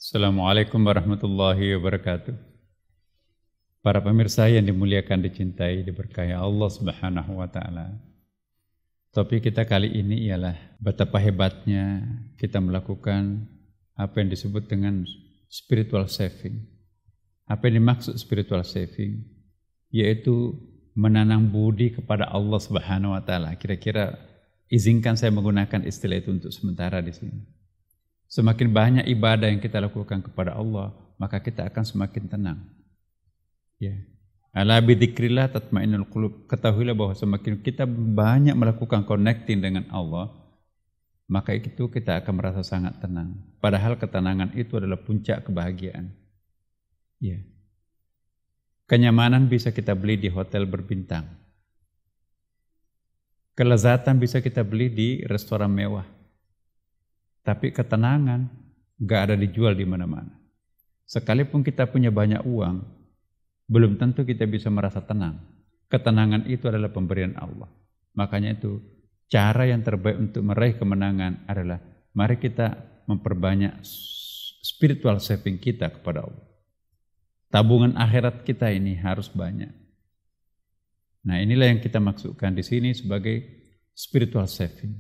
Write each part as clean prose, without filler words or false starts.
Assalamualaikum warahmatullahi wabarakatuh. Para pemirsa yang dimuliakan, dicintai, diberkahi Allah Subhanahu wa taala. Topik kita kali ini ialah betapa hebatnya kita melakukan apa yang disebut dengan spiritual saving. Apa yang dimaksud spiritual saving? Yaitu menanam budi kepada Allah Subhanahu wa taala. Kira-kira izinkan saya menggunakan istilah itu untuk sementara di sini. Semakin banyak ibadah yang kita lakukan kepada Allah, maka kita akan semakin tenang. Ya. Ala bidzikrillah tatmainnul qulub. Ketahuilah bahwa semakin kita banyak melakukan connecting dengan Allah, maka itu kita akan merasa sangat tenang. Padahal ketenangan itu adalah puncak kebahagiaan. Ya. Kenyamanan bisa kita beli di hotel berbintang. Kelezatan bisa kita beli di restoran mewah. Tapi ketenangan gak ada dijual di mana-mana. Sekalipun kita punya banyak uang, belum tentu kita bisa merasa tenang. Ketenangan itu adalah pemberian Allah. Makanya itu cara yang terbaik untuk meraih kemenangan adalah mari kita memperbanyak spiritual saving kita kepada Allah. Tabungan akhirat kita ini harus banyak. Nah, inilah yang kita maksudkan di sini sebagai spiritual saving.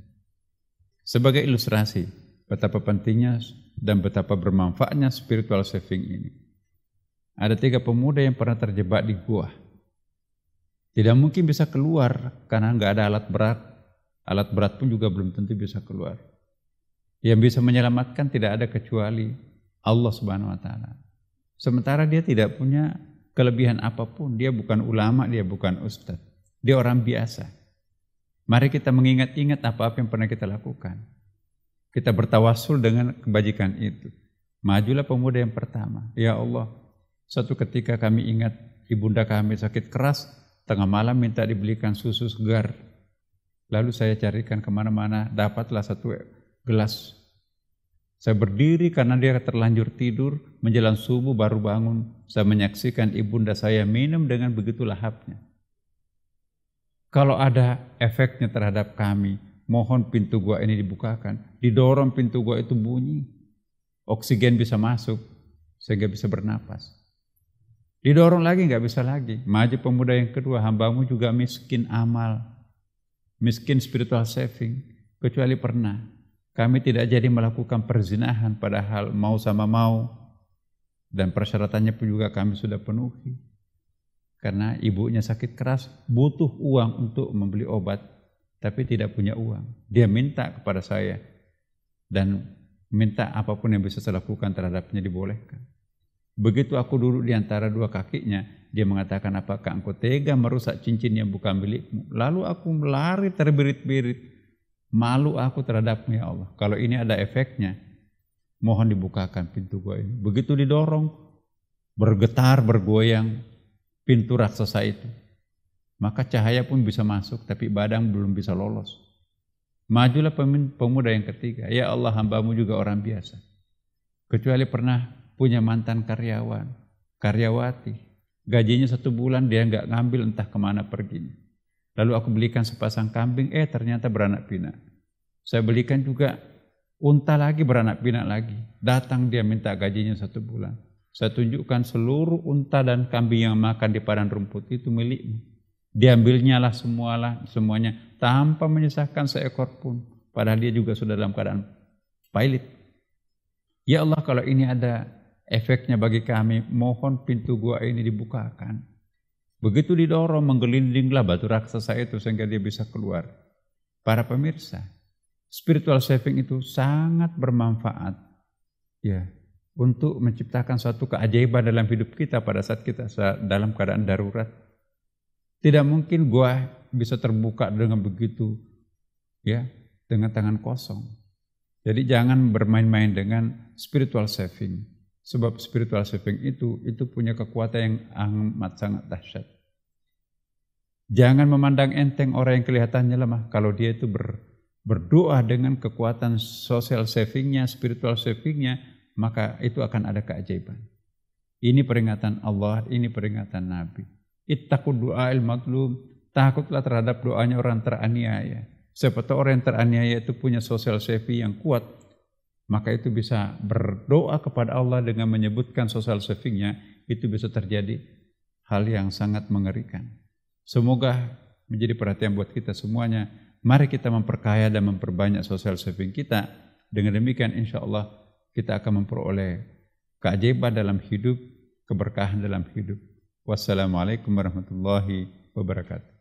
Sebagai ilustrasi betapa pentingnya dan betapa bermanfaatnya spiritual saving ini. Ada 3 pemuda yang pernah terjebak di gua. Tidak mungkin bisa keluar karena nggak ada alat berat. Alat berat pun juga belum tentu bisa keluar. Yang bisa menyelamatkan tidak ada kecuali Allah Subhanahu wa taala. Sementara dia tidak punya kelebihan apapun. Dia bukan ulama, dia bukan ustadz. Dia orang biasa. Mari kita mengingat-ingat apa-apa yang pernah kita lakukan. Kita bertawasul dengan kebajikan itu. Majulah pemuda yang pertama. Ya Allah, suatu ketika kami ingat ibunda kami sakit keras, tengah malam minta dibelikan susu segar. Lalu saya carikan kemana-mana, dapatlah 1 gelas. Saya berdiri karena dia terlanjur tidur, menjelang subuh baru bangun. Saya menyaksikan ibunda saya minum dengan begitu lahapnya. Kalau ada efeknya terhadap kami, mohon pintu gua ini dibukakan. Didorong pintu gua itu bunyi. Oksigen bisa masuk sehingga bisa bernapas. Didorong lagi nggak bisa lagi. Maju pemuda yang kedua, hambamu juga miskin amal. Miskin spiritual saving. Kecuali pernah kami tidak jadi melakukan perzinahan padahal mau sama mau. Dan persyaratannya pun juga kami sudah penuhi. Karena ibunya sakit keras, butuh uang untuk membeli obat, tapi tidak punya uang. Dia minta kepada saya, dan minta apapun yang bisa saya lakukan terhadapnya dibolehkan. Begitu aku duduk di antara 2 kakinya, dia mengatakan, apakah engkau tega merusak cincin yang bukan milikmu? Lalu aku melari terbirit-birit. Malu aku terhadapmu ya Allah. Kalau ini ada efeknya, mohon dibukakan pintu gua ini. Begitu didorong, bergetar, bergoyang pintu raksasa itu. Maka cahaya pun bisa masuk, tapi badang belum bisa lolos. Majulah pemuda yang ketiga. Ya Allah, hambamu juga orang biasa. Kecuali pernah punya mantan karyawan, karyawati. Gajinya 1 bulan dia nggak ngambil, entah kemana perginya. Lalu aku belikan sepasang kambing, ternyata beranak pinak. Saya belikan juga unta lagi, beranak pinak lagi. Datang dia minta gajinya 1 bulan. Saya tunjukkan seluruh unta dan kambing yang makan di padang rumput itu milikmu. Diambilnya lah semuanya tanpa menyisakan seekor pun. Padahal dia juga sudah dalam keadaan pailit. Ya Allah, kalau ini ada efeknya bagi kami, mohon pintu gua ini dibukakan. Begitu didorong, menggelindinglah batu raksasa itu sehingga dia bisa keluar. Para pemirsa, spiritual saving itu sangat bermanfaat. Ya. Untuk menciptakan suatu keajaiban dalam hidup kita pada saat kita dalam keadaan darurat. Tidak mungkin gua bisa terbuka dengan begitu, ya, dengan tangan kosong. Jadi jangan bermain-main dengan spiritual saving. Sebab spiritual saving itu punya kekuatan yang amat sangat dahsyat. Jangan memandang enteng orang yang kelihatannya lemah. Kalau dia itu berdoa dengan kekuatan social savingnya, spiritual savingnya, maka itu akan ada keajaiban. Ini peringatan Allah, ini peringatan Nabi. Ittaqu du'ail mazlum, takutlah terhadap doanya orang teraniaya. Siapa tahu orang yang teraniaya itu punya social saving yang kuat. maka itu bisa berdoa kepada Allah dengan menyebutkan social savingnya, itu bisa terjadi hal yang sangat mengerikan. Semoga menjadi perhatian buat kita semuanya. Mari kita memperkaya dan memperbanyak social saving kita. Dengan demikian insya Allah kita akan memperoleh keajaiban dalam hidup, keberkahan dalam hidup. Wassalamualaikum warahmatullahi wabarakatuh.